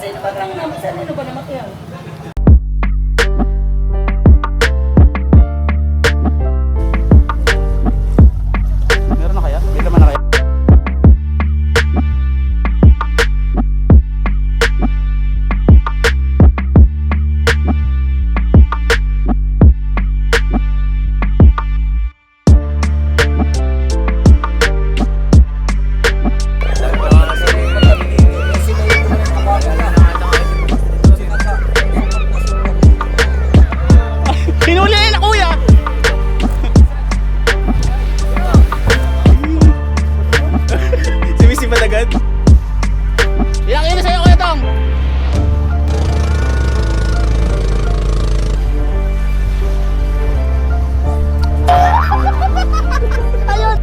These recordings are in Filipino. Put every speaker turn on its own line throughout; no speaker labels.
Sino pa kang naman? Sino ba naman yan?
Meron na kaya? May laman na kaya? Hinuli na kuya! Sumisipat agad? Ilang kilo sa'yo kuya Tong? Ayun!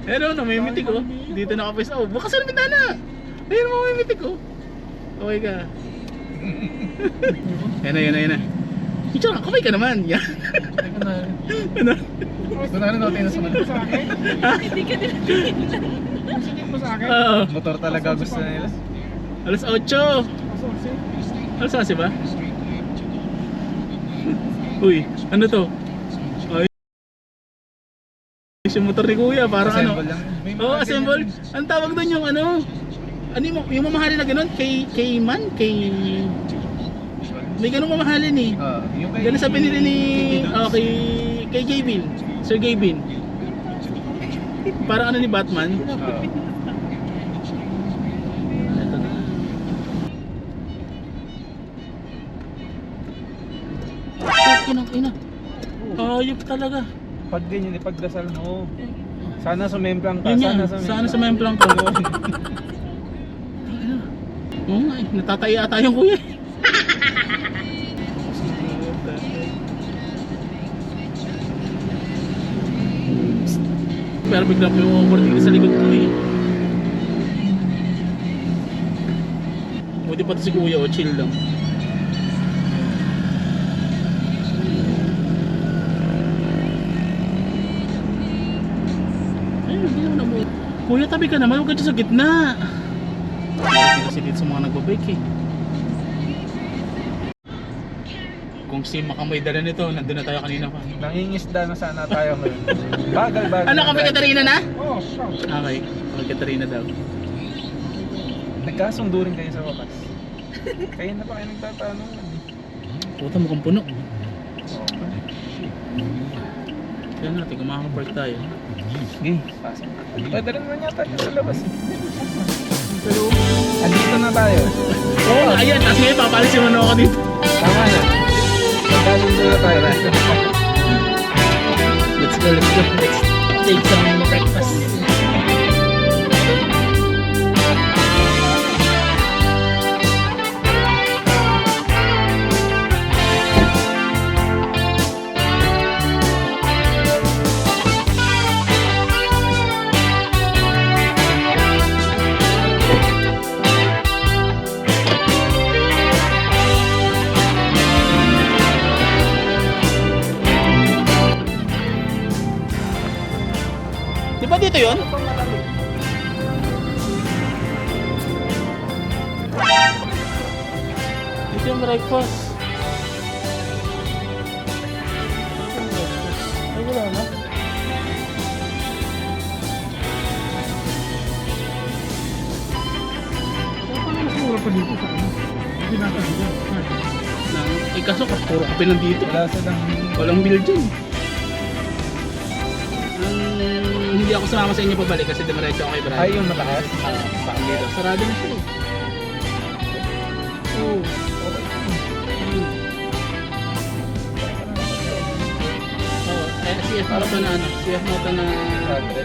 Pero namimitik oh. Dito nakapwes. Oh, bukas na bintana. Ayun mo mamimitik oh. Okay ka. Yan na. Ito na, kamay ka naman. Yan. Ano?
Gusto na rin natin na sumunod sa akin.
Hindi ka din natin.
Singit mo sa akin.
Oo.
Motor talaga gusto nila.
Alas 8. Alas 11 ba? Uy, ano to? Ay. Yung motor ni kuya, parang ano?
Assemble lang. May mga
Oo, assemble.
ganyan.
Ang tawag doon yung ano? Ano yung mamahalin na gano'n? Kay may ganung mamahalin eh.
Yung kay...
Ganun sa binili ni... kay Gavin. Sir Gavin. Parang ano ni Batman. Ito na. Ina. Ayop talaga.
Pag ganyan, ipagdasal mo. Sana sumemplang ka.
Yun yan. Sana sa memplang ko. Oo nga eh. Natataya ata yung kuya. Pero bigla po yung overtake sa likod ko eh. Buti pati si kuya o chill lang. Ayun, hindi naman naman. Kuya, tabi ka naman, huwag ka dyan sa gitna. Hindi kasi dito sa mga nagbabike eh. Kung si Makamay dala nito, nandun na tayo kanina pa.
Nangingisda na sana tayo ngayon. Bagal.
Ano, kami Katarina na?
Oo, sure.
Okay, kami Katarina daw.
Nagkasundo rin kayo sa wakas. Kaya na pa kayo nagtatanong.
Puta, mukhang puno. Kaya natin, kumakapark tayo.
Sige, pasok. Pwede mo yata dito sa labas. Pero, andito na tayo.
Oo nga, ayan. Tapos ngayon, papalisin mo na ako dito.
Tama na. Nagkasundo na tayo.
Let's go. Let's take some breakfast. Di ba dito yun? Dito yung breakfast. Ay, wala na.
Mas mura pa dito sa ano. Hindi natin dito.
Eh kaso, puro kape lang dito.
Wala silang...
Walang bill dyan. Hindi ako sumama sa inyo pabalik kasi dumiretso ako kay Brad.
Ay, yung mataas?
Parang dito. Sarado na siya eh. Oo. CF Moto na ano? CF Moto na...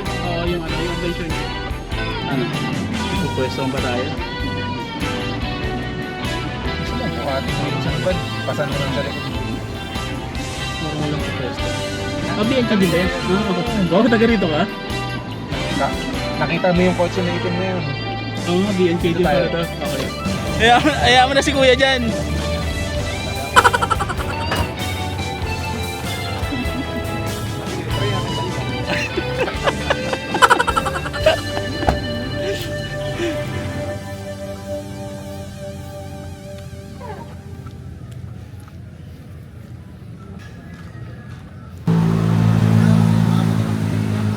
Oo, yung ano, yung adventure niya. Ano? pwesto ba tayo?
Gusto mo, bukati mo yung isang bad. Pasan mo lang sa likod.
Mukhang walang sa pwesto. BNK din ba yan? Oo, taga rito ka?
Nakita mo yung kotse na itim na yun.
Oo, BNK din pala to. Okay. Ayaw mo na si kuya dyan.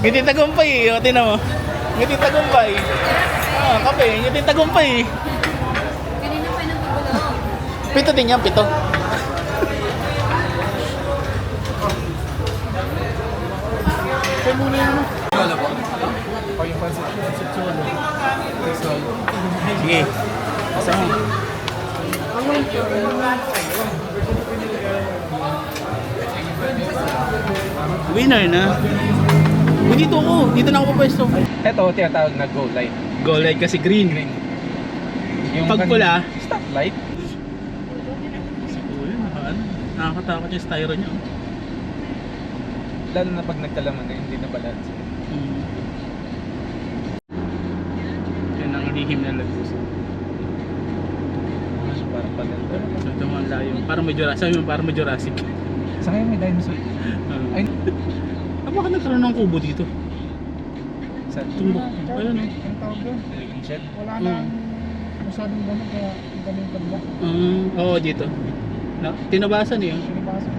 Ngiti tagumpay eh, o tinan mo. Ngiti tagumpay. Kape, ngiti tagumpay eh.
Kanina pa nang gulo.
Pito din yan, pito. Kaya muna yan.
O yung pansit.
Sige. Kasama. Winner na. Uy, dito ako. Dito na ako pwesto.
Ito, tinatawag na go light.
Go light kasi green.
Yung
Pag pula,
stop light.
uy, nakakatakot yung styro niya.
Lalo na pag nagkalaman na hindi na balance.
Yan ang lihim na lagpuso.
Parang paganda.
So ito mga layo. Parang may Jurassic. Sabi mo parang may Jurassic.
Sa ngayon may dinosaur. Ay,
Bakit nagkaroon ng kubo dito?
sa
Tumbok. Ayun eh.
Ang tawag doon,
Living shed.
wala nang masyadong gano'n kaya ganun yung kabila.
Oo, dito. Tinabasan eh.
Sinibasa.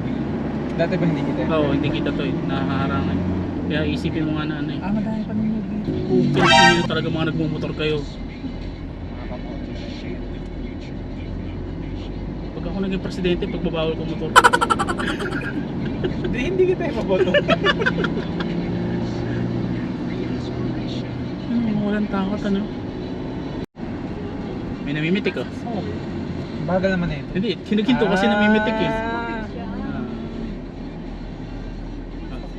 Dati ba hindi kita?
Oo, hindi kita to eh. Nahaharangan. Kaya isipin mo nga na ano eh.
Madami pa ninyo dito.
Kung pinipili nyo talaga mga nagmumotor kayo. Pag ako naging presidente, pagbabawal ko motor.
Hindi kita ipaboto.
Walang takot ano. May namimitik oh.
Oo.
Bagal naman na ito.
Hindi, kinukinto kasi namimitik eh.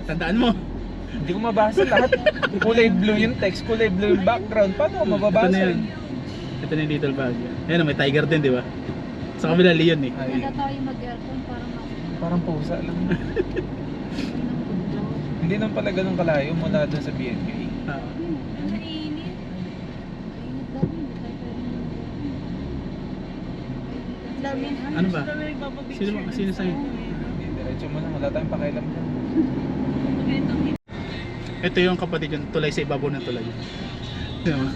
Tandaan mo.
Hindi ko mabasa lahat. Kulay blue yung text, kulay blue yung background. Paano ko mababasa?
Ito na yan. Ito na yung little bag. Ayan, may tiger din, di ba? Sa kabila, leon eh.
Ay,
Nagka tayo mag-aircon parang
parang pusa lang. Hindi naman pala ganun kalayo mula doon sa BNK.
Ah.
Ang mainit. Mainit daw. Dami.
Ano ba? Sino sa'yo?
Diretso mo lang, wala tayong pakialam dyan.
Ito yung kapatid yung tulay sa ibabaw ng tulay. Di ba?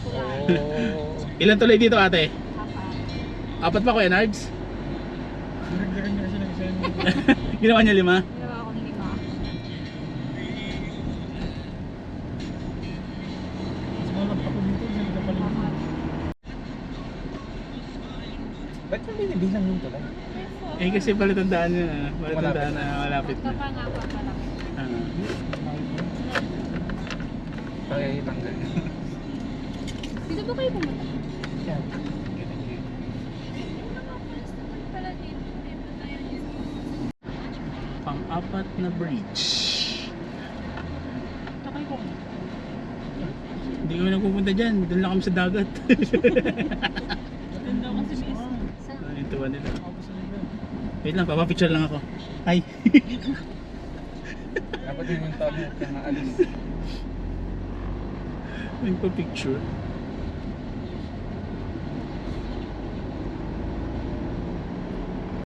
Oh.
Ilan tulay dito ate? Apat pa Kuya Nards?
Direk-direk na kasi nag-send.
Ginawa niya 5?
Ginawa akong 5.
Mas malap ako dito, saan ka pala?
Ba't yung binibilang yung tulay?
Eh kasi palatandaan niya. Palatandaan na malapit na.
Kapag nga pa pala.
Ah.
Kaya itanggal.
Dito ba kayo pumunta?
Yan.
Pala dito. Dito tayo dito.
Pang-apat na bridge.
Takay ko.
Hindi kami nagpupunta dyan. Doon lang kami sa dagat.
Ganda kasi miss.
Yung tuwa nila. Wait lang, papapicture lang ako. Hi!
Dapat yun yung tawag mo kaya maalis.
Nagpa-picture.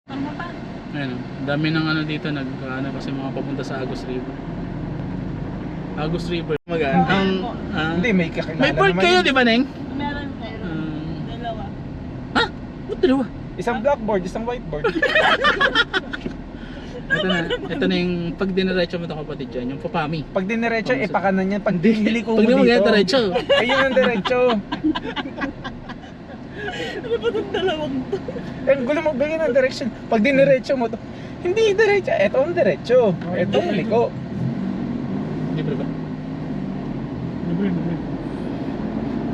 Ano pa?
Ayun, ang dami ng ano dito, nag-ano kasi mga papunta sa Agus River. Agus River.
Hindi, may kakilala
may board
naman
kayo,
yun.
di ba, Neng?
Meron po. Dalawa.
Ah! Ba't dalawa?
Isang blackboard, isang whiteboard.
Ito na yung pag diniretso mo ito kapatid dyan, yung papami.
Pag diniretso, ipakanan yan. Pag hiliko mo
Pag di mo
dito.
ganyan diretso.
Ayun ang diretso.
Ano ba itong dalawang to?
Eh, gulo mo, ganyan ang direction. Pag diniretso mo to, hindi diretso. Ito ang diretso. Ito ang liko.
Libre ba?
Libre.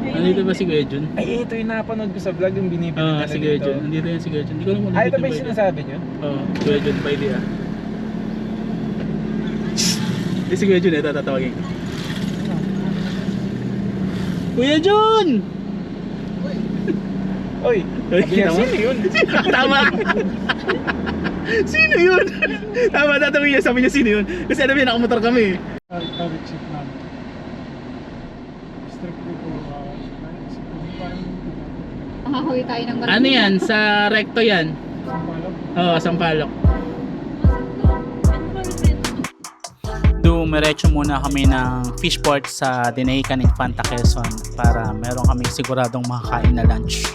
Nandito ba si Kuya Jun?
Ay, ito yung napanood ko sa vlog yung binibili
Oo,
nila
si Kuya
dito.
Jun. Nandito yan si Kuya Jun. Hindi ko alam kung
Ah, ito
nandito
ba
yung
yung sinasabi nyo?
Oo, Kuya Jun pa idea. Hindi si Kuya Jun, ito tatawagin ko. Kuya Jun!
Oy,
Oy,
sabi niya,
tama.
sino yun?
Tama. Sino yun? Tama, tatawin niya, sabi niya sino yun. Kasi alam niya, nakamotor kami.
Target sheet namin. Strictly po, parang
Nakahuwi tayo ng
Ano yan? Sa recto yan?
sampalok.
Oo, Sampalok. Dumiretso muna kami ng fishport sa Dinahican Infanta Quezon para meron kami siguradong makakain na lunch.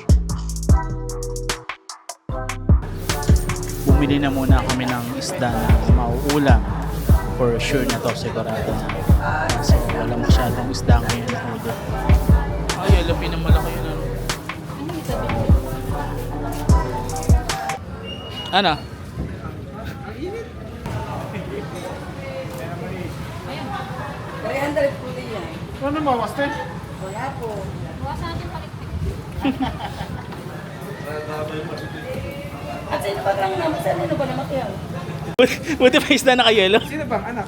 Bumili na muna kami ng isda na mauulam. For sure na to, sigurado na. So wala masyadong isda ngayon na hudo. Ay, alapi na malaki yun. Ano?
Ano mo, Master?
Bukas natin palikpik.
At sino ba kang naman? Sino ba naman kayo?
Buti pa isda na kayelo.
Sino bang anak?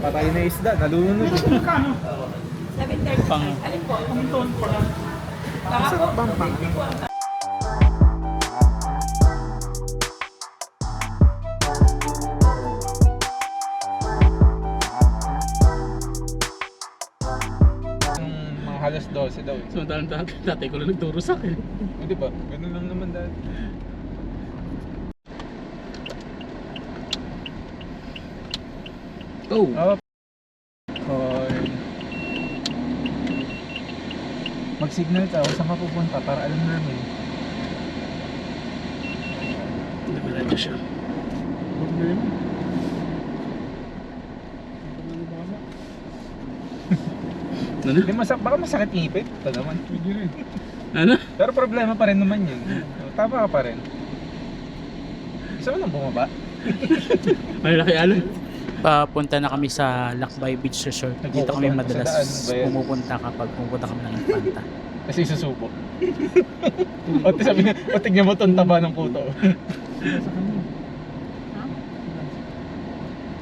Patay na isda, nalunod.
Pang
Masarap bang pang? Mga halos 12 daw.
samantalang tatay ko lang nagturo sa akin.
O diba? Ganun lang naman dati.
Oh.
Hoy. Mag-signal ka kung saan ka pupunta para alam namin.
Nagbalado siya.
Huwag na yun.
Ano?
Di baka masakit ngipin. Ito naman.
Pwede rin.
Ano?
Pero problema pa rin naman yun. Tama ka pa rin. Gusto mo nang bumaba?
Malaki alon. Papunta na kami sa Lakbay Beach Resort. Dito kami madalas pumupunta kapag pumupunta kami ng Infanta.
Kasi susubo. O sabi niya, o tignan mo itong taba ng puto.
Sa kanya.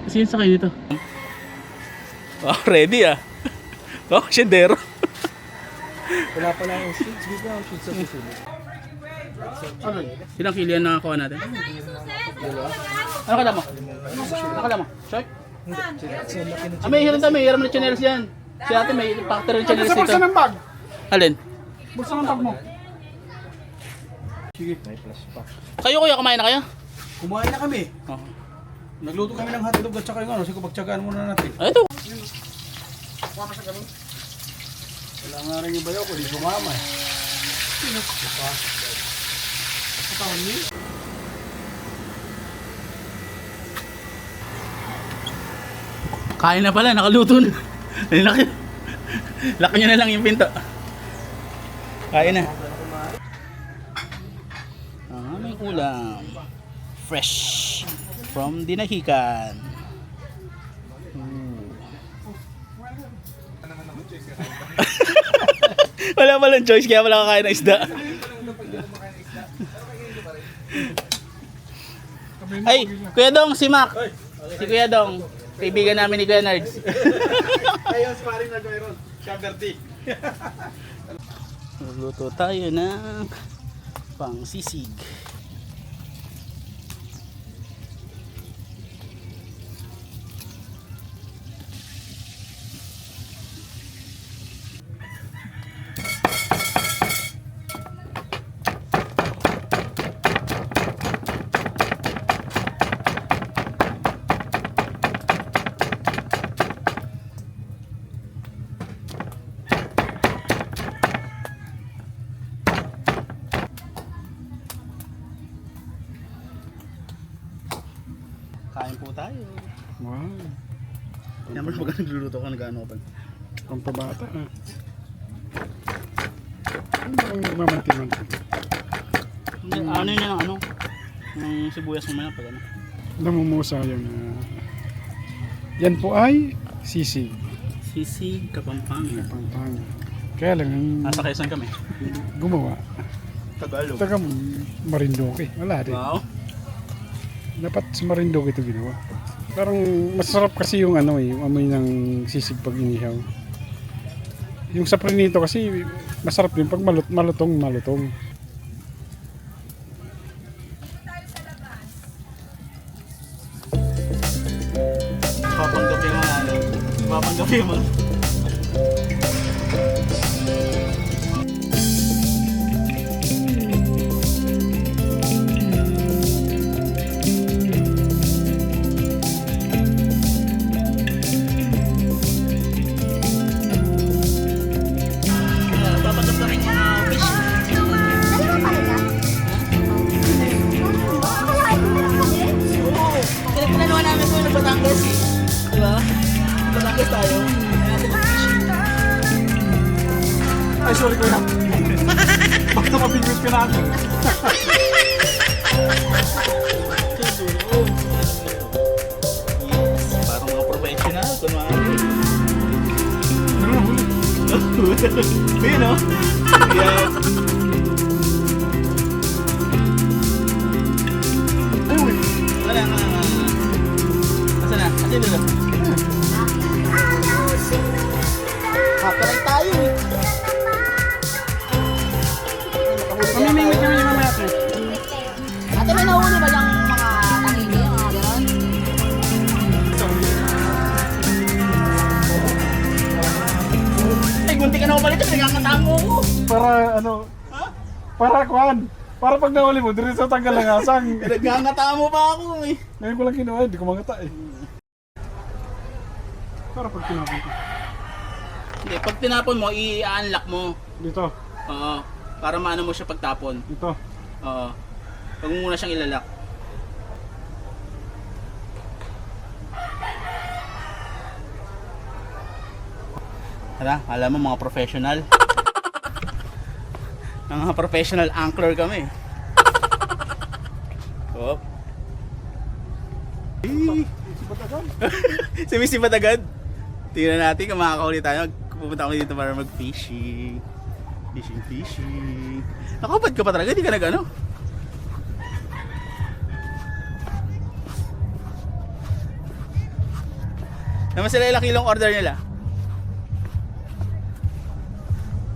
Kasi yun sa kayo dito. Oh, ready ah. Oh, siyendero.
Wala pa lang yung sheets. Di ba yung sheets sa susunod?
Ano?
Ilang kilo yan nakakuha natin? Ano kala mo? Ano kala mo? Short? May hiram tayo, may hiram na channels yan. Si ate may factory ng channels
Sa bulsa
dito.
ng bag.
Alin?
Bulsa ng bag mo. Sige.
Kayo kuya, kumain na kayo?
Kumain na kami.
Oh.
Nagluto kami ng hotdog at saka yung ano, sige pagtsagaan muna natin.
Ay, ito.
Wala nga rin yung bayaw ko, di sumama eh.
Kain na pala, nakaluto na. Ay, laki. Laki nyo na lang yung pinto. Kain na. Ah, may ulam. Fresh. From Dinahican. Wala palang choice kaya wala kakain ng isda. Ay, Kuya Dong, si Mac. Si Kuya Dong. Kaibigan namin ni Kuya Nards.
Ayun, sparring na mayroon. Shaberty.
Luto tayo ng pang sisig. Kain po tayo.
Wow.
Naman pag nagluluto ko, nag-ano ko pa.
Pampabata ah. Ano ba ang mamanti-manti?
Ano yun yung ano? Yung sibuyas naman pag ano.
Namumusa yung... yan po ay sisig.
Sisig, Kapampangan.
Pampanga. Kaya lang,
Nasa Quezon kami.
gumawa.
Tagalog.
Taga Marinduque. Wala din.
Wow.
Dapat sa Marinduque ito ginawa. Parang masarap kasi yung ano eh, yung amoy ng sisig pag inihaw. Yung sa prinito kasi masarap din pag malutong.
Papanggapin mo ano. Papanggapin mo. Papanggapin mo fish. Pinagpinaluan namin po ng Batangas eh. Diba? Batangas tayo. Kaya natin mag-fishing.
Ay, sorry kuya. Basta mabingwit ka na ako.
Yes, parang mga professional. Kunwari. Ayun o. Yes. Wala nga. Asa na? Asa na? Kakaray tayo eh.
Mamimingwit kami yung mamaya ate.
Ate, may nahuli ba yung mga tangini, mga gano'n?
Ay, gunti ka na umalit. Nagkakatamo ko.
Para ano, para kuhan. Para pag nahuli mo, diretso tanggal ang asang.
Nagkakatamo pa ako eh.
Ngayon ko lang kinuha, hindi ko mangata eh. Para pag tinapon ko.
Hindi, pag tinapon mo, i-unlock mo.
Dito,
Oo. Para maano mo siya pagtapon.
dito.
Oo. Huwag mo muna siyang ilalak. Hala, alam mo mga professional. Mga professional angler kami. Oh. Sumisipat agad. Tingnan natin kung makakahuli tayo. Pupunta kami dito para mag-fishing. Fishing. Nakapad ka pa talaga, di ka nag-ano? Naman sila ilang kilong order nila?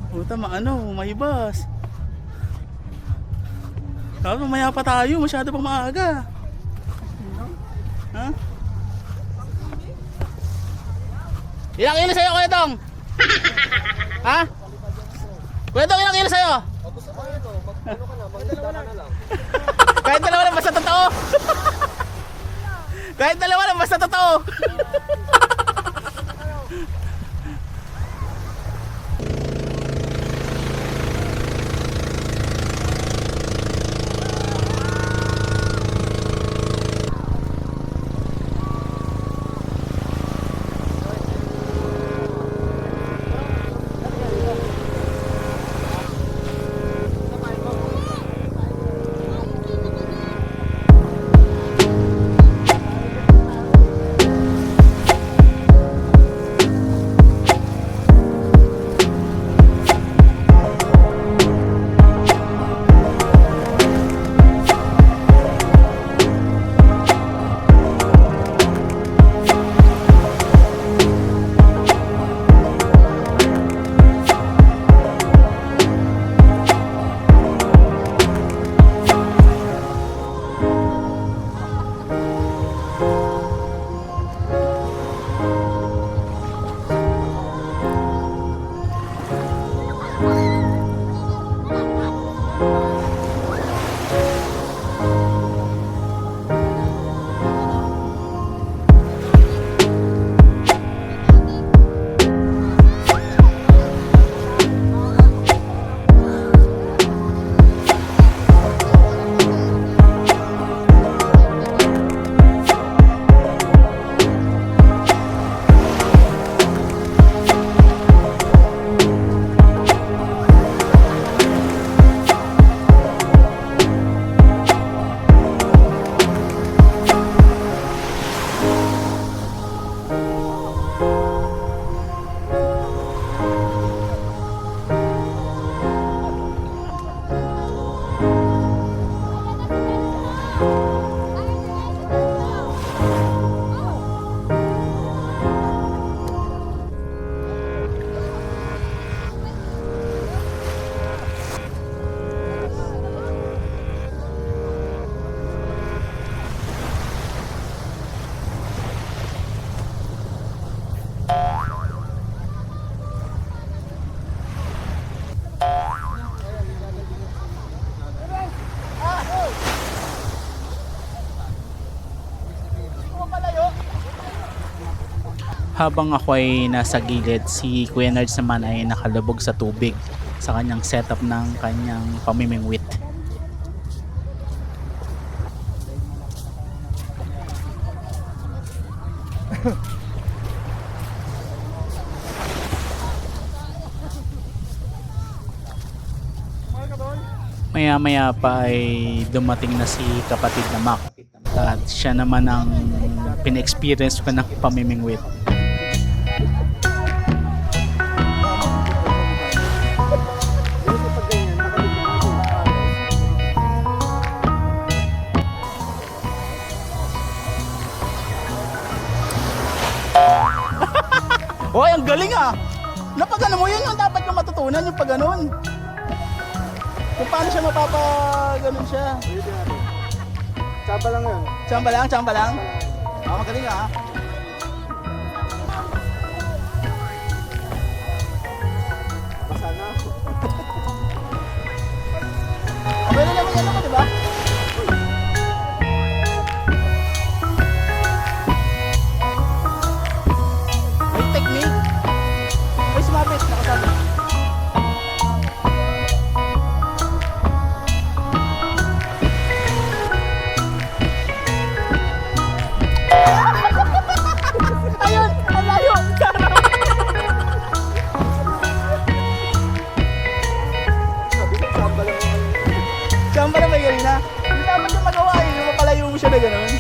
Puta, mahibas. Dapat mamaya pa tayo, masyado pang maaga. Ha? Ilang kilo sa'yo, Kuya Dong? Ha? Kuya Dong, ilang kilo sa'yo? Kahit dalawa lang, basta totoo. Kahit dalawa lang, basta totoo. Habang ako ay nasa gilid, si Kuya Nerds naman ay nakalubog sa tubig sa kanyang setup ng kanyang pamimingwit. Maya-maya pa ay dumating na si kapatid na Mac. At siya naman ang pina-experience ko ng pamimingwit. Hoy, ang galing ah! Napagano mo yun yung dapat kong matutunan, yung pagganon. Kung paano siya mapapaganon siya.
Tsaba lang yun.
Tsamba lang, tsamba lang. Ah, magaling ah.
Basa na.
Meron naman yan ako, diba? May technique. May sumabit, nakasabi. Ayun! Ang layo! Tsamba na may galing na. Hindi dapat yung magawa eh. Yung mapalayo mo siya na gano'n.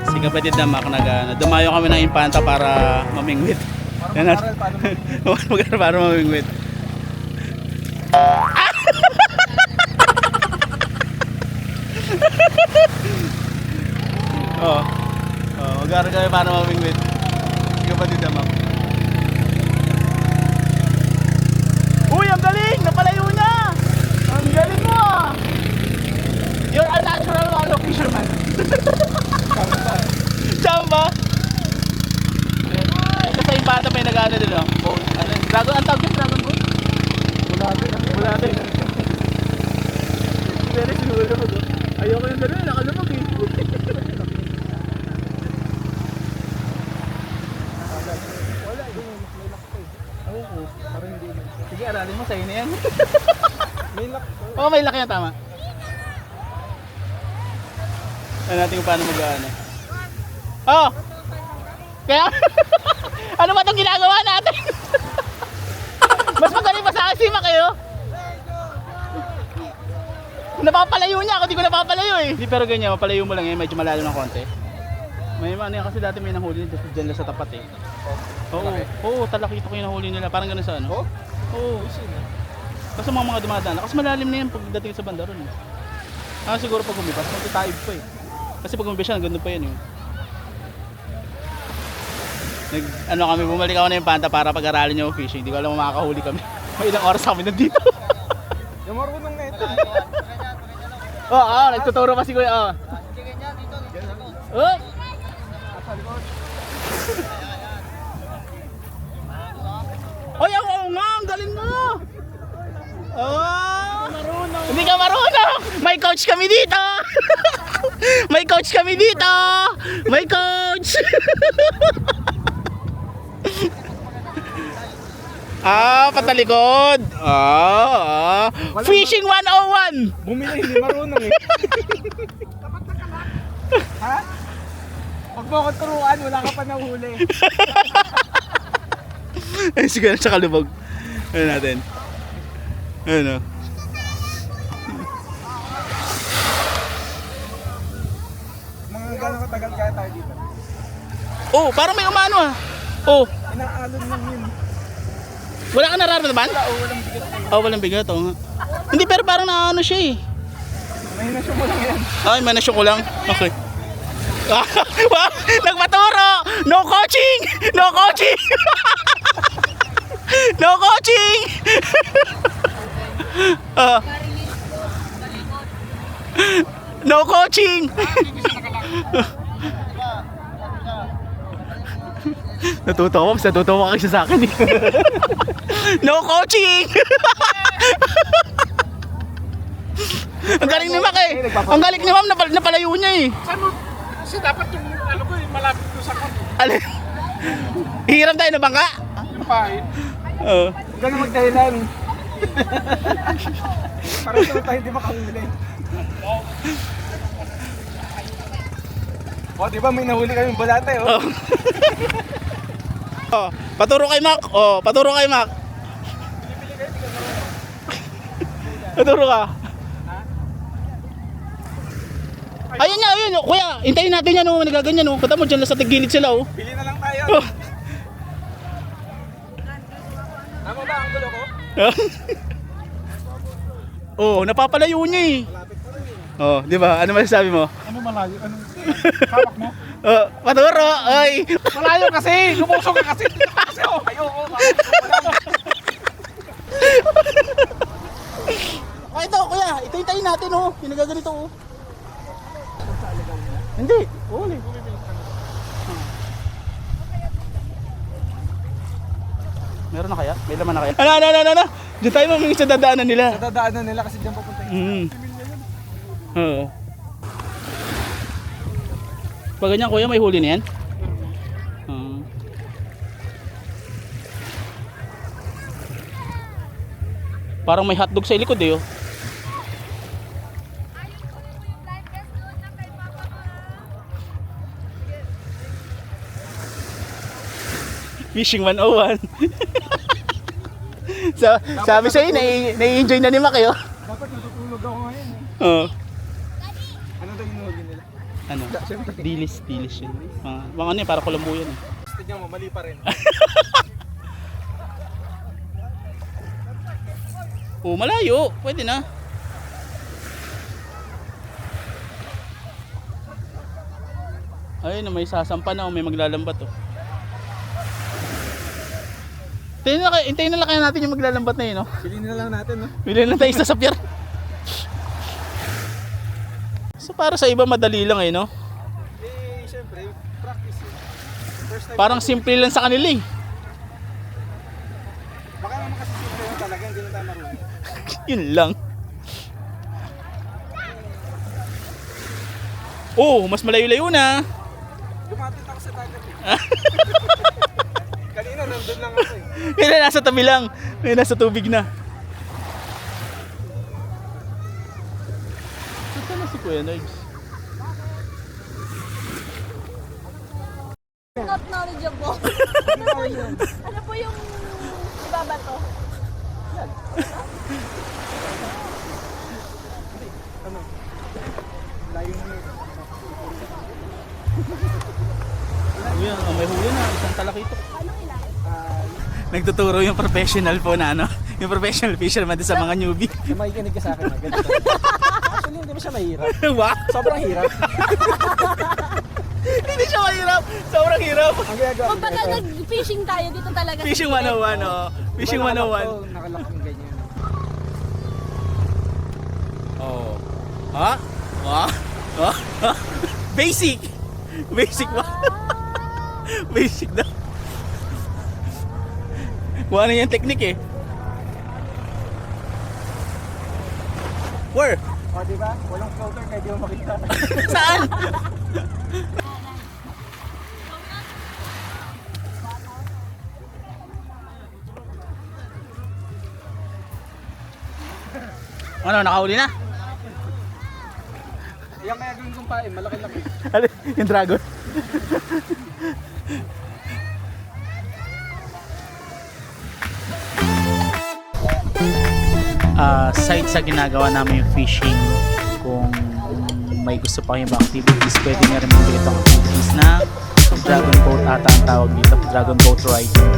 Si kapatid na Mac dumayo kami ng Impanta para mamingwit. Mag-aral para mamingwit. Oh. Oh, mag-aral kami para mamingwit. Si kapatid na Mac. Uy, ang galing! Napalayo niya! Ang galing mo ah! You're a natural fisherman. Tsamba? Kasi yung bata may nag-ano din oh. Ano, dragon, ang tawag yung dragon boat? Bulate. Pero siguro ko. Ayoko yung gano'n, nakalumag eh. Oo, parang hindi. Sige, aralin mo, sa'yo na yan.
May lock.
Oo, may laki yan, tama. Ano natin kung paano mag-ano. Oh! Kaya, ano ba itong ginagawa natin? Mas magaling pa sa akin, Sima kayo? Napapalayo niya ako, di ko napapalayo eh. Hindi, pero ganyan, mapalayo mo lang eh, medyo malalim ng konti. May ano yan, kasi dati may nahuli dyan lang sa tapat eh. Oo, talakito ko yung nahuli nila, parang ganun sa ano. Oo. Kasi mga dumadaan, kasi malalim na yan pagdating sa banda ron eh. Ah, siguro pag umibas, magtataib pa eh. Kasi pag umibas siya, ganda pa yan eh. Kami, bumalik ako na yung Panta para pag-aralin yung fishing. Hindi ko alam makakahuli kami. May ilang oras kami nandito.
Yung marunong na ito.
Oo, nagtuturo pa si Kuya. Oh. Oh. Oy, ako nga, ang galing mo. Oh. Hindi ka marunong. May coach kami dito. May coach kami dito. May coach. Patalikod. Fishing 101.
Bumili, hindi marunong eh. Ha? Pag mo ako turuan, wala ka pa nahuli.
Ay, sige na siya kalubog. Ano natin? Ano?
Mga gano'ng katagal kaya tayo dito?
Oh, parang may umano ah. Oh,
Inaalon lang yun.
wala ka nararamdaman?
Walang bigat.
Oh, walang bigat. Oh. Hindi, pero parang naano siya eh.
May nasyon mo lang yan.
Ay, manasyon ko lang. Okay. Wow, nagpaturo! No coaching! No coaching! No coaching! No coaching! Natutuwa, mas natutuwa kasi sa akin eh. No coaching! Ang galing ni Mac eh. Ang galing ni Ma'am, napalayo niya eh.
Kasi dapat yung ano ko malapit ko sa kanya.
Alin? Hiram tayo na bangka?
Yung pahin.
Oo.
Huwag ka na magdahilan. Para sa tayo hindi makahuli. O, di ba may nahuli kaming balate, oh?
Oh, paturo kay Mac. Oh, paturo kay Mac. Paturo ka. Ayun nga, ayun. Kuya, hintayin natin yan, oh. Nagaganyan, oh. Kata mo dyan, nasa tigilid sila, oh.
Bili na lang tayo.
Oh.
Tama ba ang gulo ko?
Oh, napapalayo niya eh. Oh, di ba? Ano masasabi mo?
Ano malayo? Ano? Hawak mo?
Oh, paturo. Ay.
Malayo kasi! Lumusok ka kasi! Dito ka kasi! Oh, ayoko!
Oh, ito, kuya. Ito hintayin natin, oh. Yung nagaganito, oh. Hindi. Uli. Meron na kaya? May laman na kaya? Ano? Diyan tayo mamingin sa dadaanan nila.
Sa dadaanan nila kasi dyan papunta yung...
Oo. Pag ganyan, kuya, may huli na yan? Parang may hotdog sa likod eh, oh. Fishing 101. Sabi sa'yo, nai-enjoy na ni Mac eh, oh.
Dapat natutulog ako ngayon, eh.
Oo.
Ano daw yung huli nila?
Ano? Dilis yun. Mga ano eh, para kulambo yan eh.
Tignan mo, mali pa rin.
Oh, malayo. Pwede na. Ayun, may sasampa na o may maglalambat oh. Hintayin na lang kaya natin yung maglalambat na yun, no?
Bilhin na lang natin, no?
Bilhin na tayo sa sapyer. So para sa iba madali lang eh, no?
Eh, syempre, practice eh. First time.
Parang simple lang sa kanila eh.
Baka naman kasi simple lang talaga, hindi na tayo marunong.
Yun lang. Oh, mas malayo-layo na.
Lumapit ako sa dagat eh. Kanina, nandun lang ako eh.
Kaya nasa tabi lang. May nasa tubig na. Saan ka na si Kuya Nerds?
Not knowledgeable. Ano po yung ibabato?
Layo na yun.
Ayan, oh, may huli na. Isang talakito.
Anong ilan?
Nagtuturo yung professional po na ano. Yung professional fisherman din sa mga newbie.
Na makikinig ka sa akin, ganito. Actually, hindi mo siya mahirap.
Wow!
Sobrang hirap.
Hindi siya mahirap. Sobrang hirap.
Ang ginagawa ko
Pagka
ganito.
nag-fishing tayo dito talaga. sa
Fishing
gilid.
101, oh. Fishing
Diba
101.
Nakalak yung ganyan.
Oh. Ha? Ha? Ha? Ha? Basic! Basic ba? Basic na. Kung ano yung technique eh. Where?
O, diba? Walang floater kaya di mo makita.
Saan? Ano, nakahuli na?
Yan kaya gawin kong pain, malaki-laki.
Ano, yung dragon? Side sa ginagawa namin yung fishing, kung may gusto pa kayong activities, pwede nga rin mga itong activities na dragon boat ata ang tawag dito, dragon boat riding.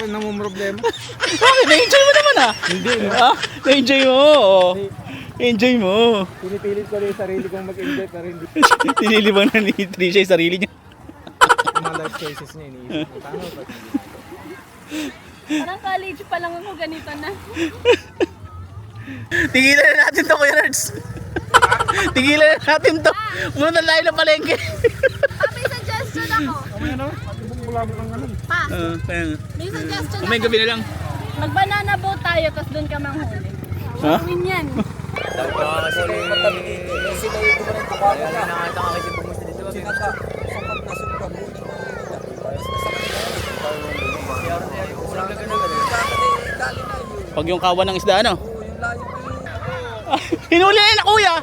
ako yung namumroblema.
Bakit? Na-enjoy mo naman ah. Hindi. Na-enjoy mo. Oh. Enjoy mo.
Pinipilit ko rin yung sarili kong mag-enjoy pero hindi.
Tinilibang na ni Trisha yung sarili niya.
Yung mga life choices niya iniisip mo. Paano ba?
Parang college pa lang ako ganito na.
Tigilan na natin to, Kuya Nerds. Tigilan na natin to. Muna na tayo na palengke.
May suggestion ako.
Mamaya na, atibong mula mo kang ganun.
Pa,
Kaya nga.
may suggestion
May
ako.
gabi na lang.
Mag-banana boat tayo, tapos doon ka manghuli.
Ha?
Gawin yan.
Pag yung kawan ng isda, ano? Hinuli na kuya!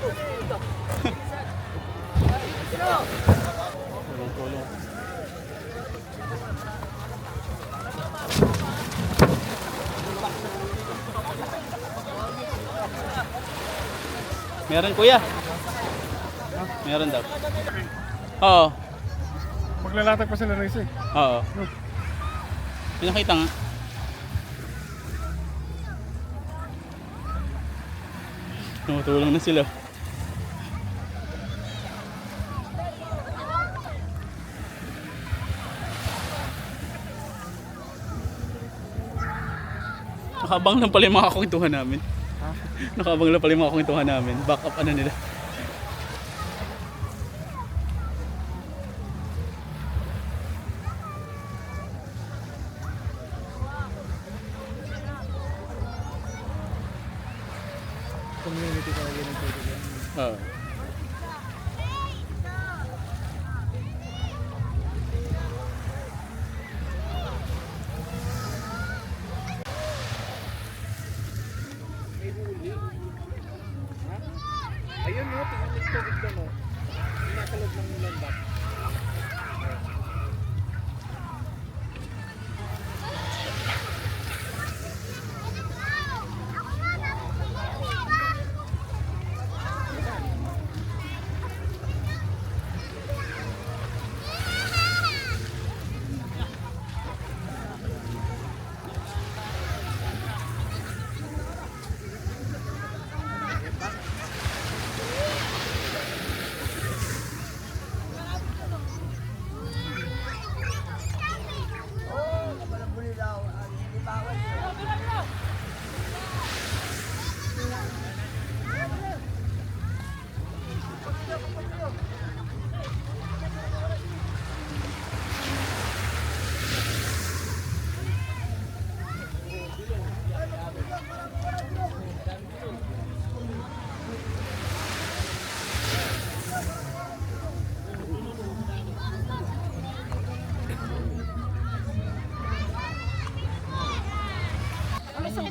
Meron kuya. Meron daw. Oo.
Maglalatag pa sila ng isa eh.
Oo. Pinakita nga. Tumutulong na sila. Nakabang lang pala yung mga kwentuhan namin. Nakabang lang pala yung mga kwentuhan namin. Back up ano nila.
Community talaga ng pwede yan.
Oo.
Ayun mo, tingnan yung tubig doon o. Nasa loob ng landak.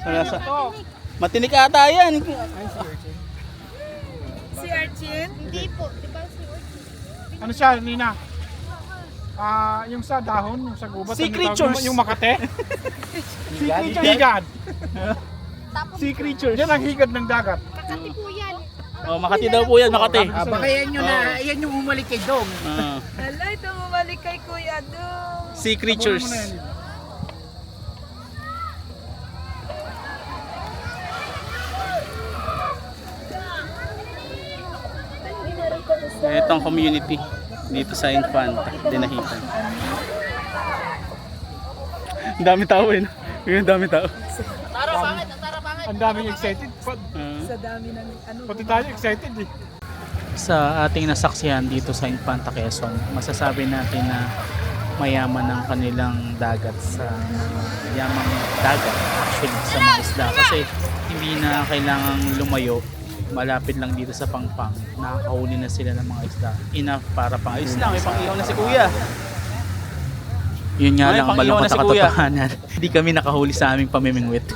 Nasa, matinik ata yan.
Si Archin? Hindi po. Di ba si Archin?
Ano siya, Nina? Yung sa dahon, yung sa gubat.
Sea
ano tawag
creatures.
Yung makate? Higad.
Sea creatures.
Yan ang higad ng dagat.
Makati po yan.
Oh, Makati daw po yan, Makati.
Baka yan yung yan yung umalik kay Dong.
Hala, ito bumalik kay Kuya Dong.
Sea creatures.
Ano mo na yan?
Itong community dito sa Infanta, Dinahican. Ang dami tao eh. Ang dami tao.
Ang daming excited. Pati tayo excited eh.
Sa ating nasaksihan dito sa Infanta, Quezon, masasabi natin na mayaman ang kanilang dagat sa yamang dagat actually sa mga isda kasi hindi na kailangang lumayo, malapit lang dito sa Pangpang, nakakahuli na sila ng mga isda enough para pang ayos lang, may pang-ihaw na si kuya. Yun nga May lang ang pang-ihaw malungkot na si na kuya. katotohanan. Hindi kami nakahuli sa aming pamimingwit.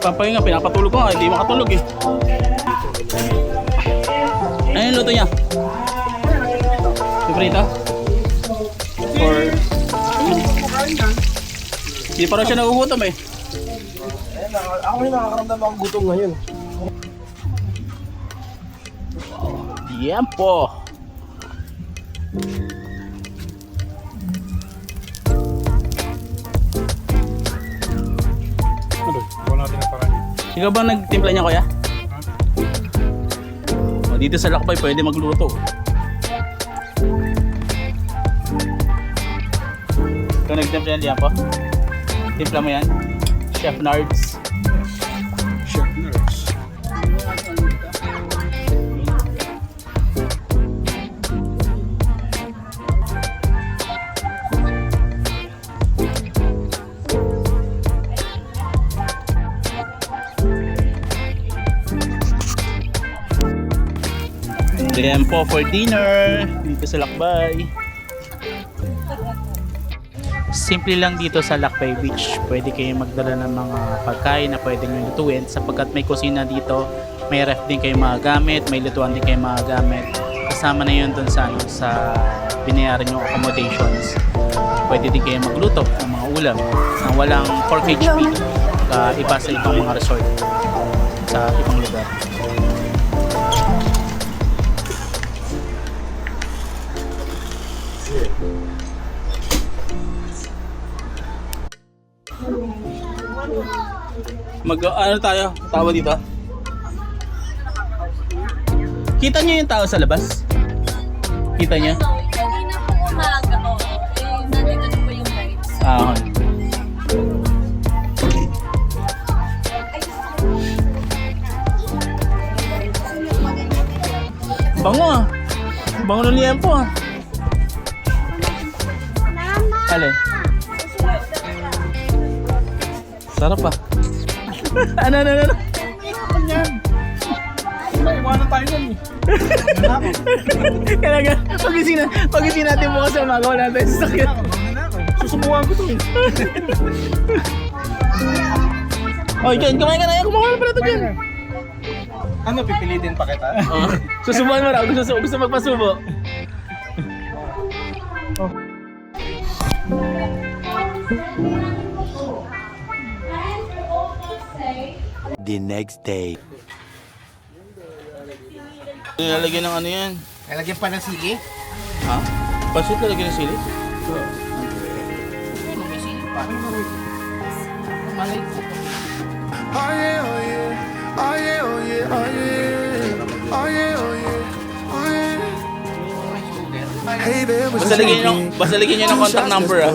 Pampahinga, pinapatulog ko nga, hindi makatulog eh. Ano yung luto niya? Piprito? Or... Hindi pa rin siya nagugutom eh.
Ako yung nakakaramdam akong gutom ngayon.
Tiempo.
Ano? Wala natin na parang.
Ikaw ba nagtimpla niya, kuya? O, dito sa Lakbay pwede magluto. Ikaw nagtimpla niya po? Timpla mo yan? Chef Nards.
Chef nurse.
Tempo for dinner dito sa Lakbay. Simple lang dito sa Lakbay Beach. Pwede kayong magdala ng mga pagkain na pwede nyo lutuin sapagkat may kusina dito. May ref din kayong mga gamit, may lutuan din kayong mga gamit. Kasama na yun dun sa binayaran yung accommodations. Pwede din kayong magluto ng mga ulam na walang porkage fee. Iba sa ibang mga resort sa ibang lugar. Ano tayo? Tawa dito? Kita niyo yung tao sa labas? Kita niyo?
Kanina po umaga ko. Nandito po yung lights.
Ah, okay. Bango ah. Bango ng liempo ah. Alin? Sarap ah. Ano?
Iwanan tayo nun eh.
Kailangan, pagising natin bukas sa umaga, wala tayo sa sakit.
Susubukan ko to eh.
Oy, Ken, kumain ka na yan. Kumain pala ito, Ken.
Ano, pipilitin pa kita?
Susubukan mo raw. Gusto magpasubo.
The next day.
Nilalagyan ng ano yan?
Lalagyan pa ng sili?
Ha? Pasit lalagyan ng sili?
May sili pa. Malay ko.
Oh yeah, oh yeah, oh yeah, oh yeah, oh yeah, oh yeah, oh yeah, oh yeah. Hey there, what
Basta lagyan nyo ng contact number ah.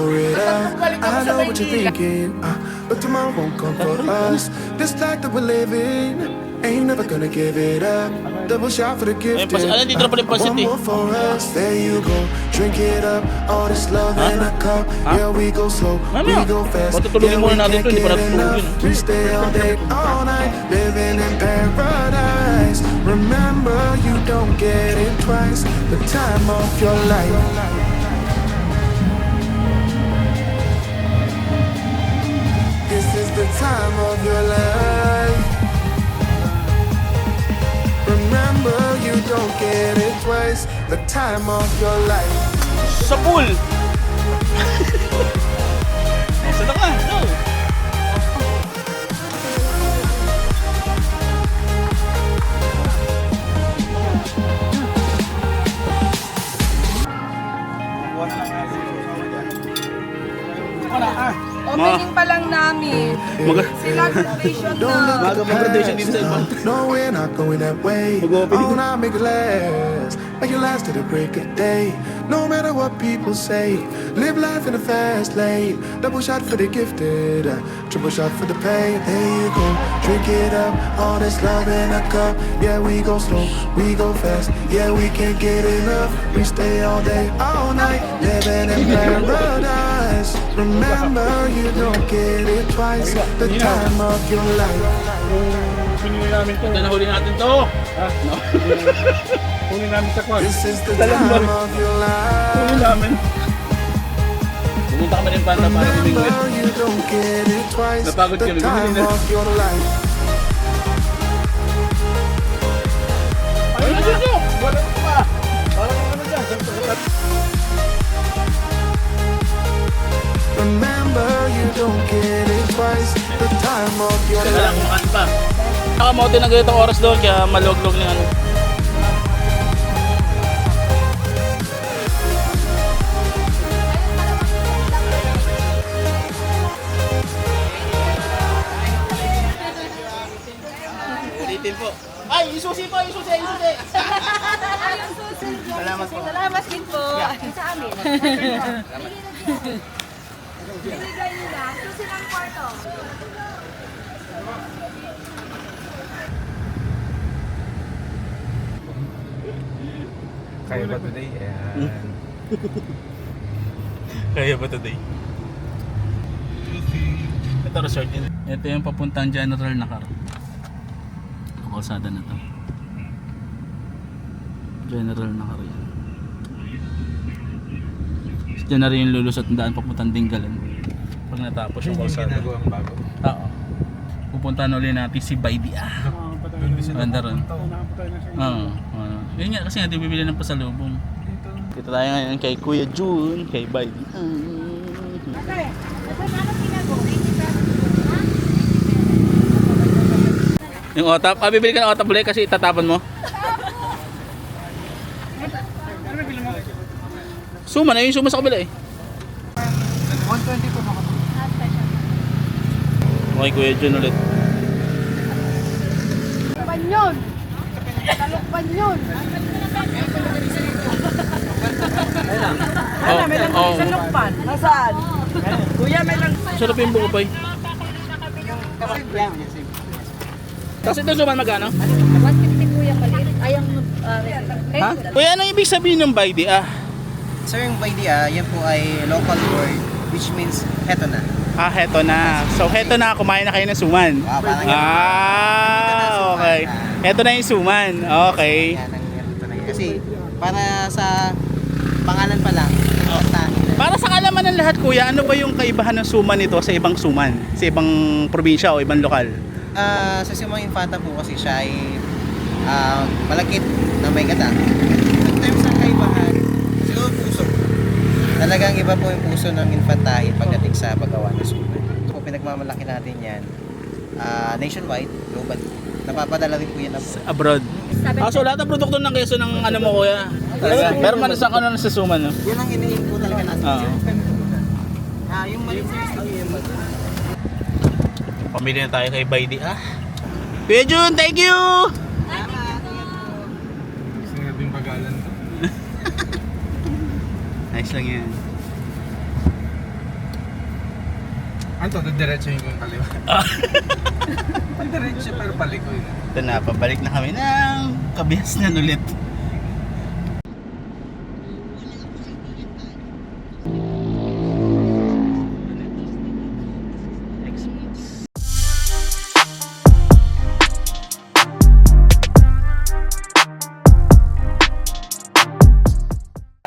I know what you're thinking, but tomorrow won't come for us. This life that we're living, ain't never gonna give it up. Double shot for the gifted.
Ano, dito na pala yung pasit
One
eh.
more for us. There you go, drink it up. All this love in a cup. Yeah, we go slow, we go fast.
Matutulugin muna natin ito, hindi pa natutulog yun.
We stay all day, all night, living in paradise. Remember, you don't get it twice. The time of your life. This is the time of your life. Remember, you don't get it twice. The time of your life.
Sa pool! Saan ka? No!
Opening pa lang namin. Sila graduation na.
Mag-graduation dito sa ibang.
No, we're not going that way. Oh, now make it last. Make it last to the break of day. No matter what people say, live life in a fast lane. Double shot for the gifted, triple shot for the pain. There you go, drink it up. All this love in a cup. Yeah, we go slow, we go fast. Yeah, we can't get enough. We stay all day, all night, living in paradise. Remember, you don't get it twice. The time of your life.
Pinili namin to.
Ito nahuli natin to!
Huli namin sa kwan.
This is the time of your
Huli
life.
namin. Pumunta kami rin para
Remember,
umingwit.
you don't get it twice.
Napagod
The
kami,
time
bumili na.
of your life.
Ayun na dito!
Wala ko pa. Parang ano dyan.
Remember, you don't get it twice. The time of your
Nakamote na ganitong oras doon kaya maluglog ni ano. Ulitin po. Ay, isusi po, isusi. Salamat po.
Salamat din po. Sa amin. Binigay nila. Susi ng kwarto.
Kaya ba today? Ayan.
Kaya ba today? Ito resort yun. Ito yung papuntang General na car. Kalsada na to. General na car yan. Diyan na rin yung lulusot na daan papuntang Dinggalan. Pag natapos yung kalsada.
Ginagawang bago.
Oo. Pupuntahan ulit natin si Baidia. Ganda rin. Oo. Yun nga kasi natin bibili ng pasalubong. Dito tayo ngayon kay Kuya Jun, kay Baidia. Yung otap, bibili ka ng otap ulit kasi itatapon mo. Suma na yung suma sa kabila eh.
120 po mga.
Okay, Kuya Jun ulit.
Panyon. Talokpan yun.
Oh,
May lang
oh.
sa lukpan. Nasaan? Kuya, may lang.
Sarap yung buko pa eh. Kasi ito suman magkano?
150 kuya maliit. Ayang
Ha? Kuya, anong ibig sabihin ng Baidia?
Sir, yung Baidia, yan po ay local word which means heto na.
Ah, heto na. So, heto na. Kumain na kayo ng suman.
Parang ganun.
Okay. Heto na yung suman. Okay.
Yan ang heto na yan. Kasi para sa pangalan pa lang,
Para sa kalaman ng lahat, kuya, ano ba yung kaibahan ng suman nito sa ibang suman? Sa ibang probinsya o ibang lokal?
sa Simang Infanta po kasi siya ay malakit na may gata. In terms ng kaibahan, siguro puso. Talagang iba po yung puso ng infantahin pagdating sa paggawa ng suman. So, pinagmamalaki natin yan nationwide, global. Napapadala rin po yan
Abroad. So lahat ng produkto ng keso ng ano mo, kuya? Pero manasak ka na sa suman, no?
Yun ang iniin po talaga natin.
Oo.
Yung maliit sa
Pamili na tayo kay Baidia. Kuya Jun, thank you!
Sinabing bagalan to.
Nice lang yan.
Ano to? Diretso yung kaliwa. Diretso pero paliko yun.
Ito na, pabalik na kami ng Kabiasnan ulit.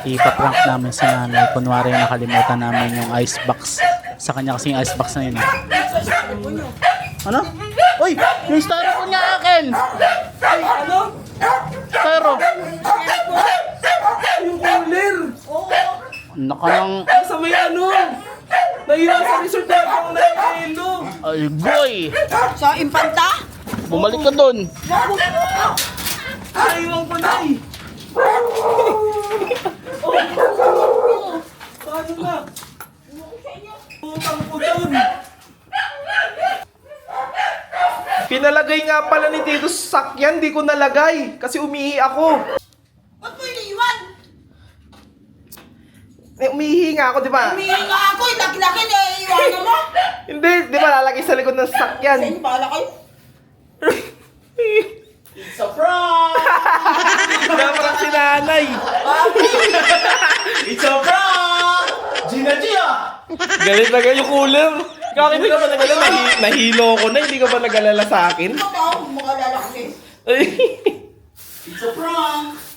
Ipaprank namin si nanay. Kunwari nakalimutan namin yung icebox. Sa kanya kasing icebox na yun. Ano? Uy! Yung styrofoam niya akin! Ay, ano? Styro!
Yung cooler!
Naka ng...
Sa may ano? Naiwan sa resort na akong naikilo.
Ay, goy!
Sa Infanta?
Bumalik ka dun!
Naiwan ko na eh. Paano na? Utang ko dun. Pinalagay nga pala ni Tito sa sakyan, di ko nalagay. Kasi umihi ako.
Ba't mo iniiwan?
Umihi nga ako, di ba?
Umihi nga ako, laki-laki na iiwanan mo.
Hindi, di ba lalagay sa likod ng sakyan?
Saan bahala kayo?
It's a prank!
Dapat si nanay.
It's a prank! Gina Gia!
Galit na yung cooler. Kaya hindi ka ba nagalala? Nahilo ko na, hindi ka ba nagalala sa akin?
Ikaw ba ako makalala kasi?
Ay.
It's a prank!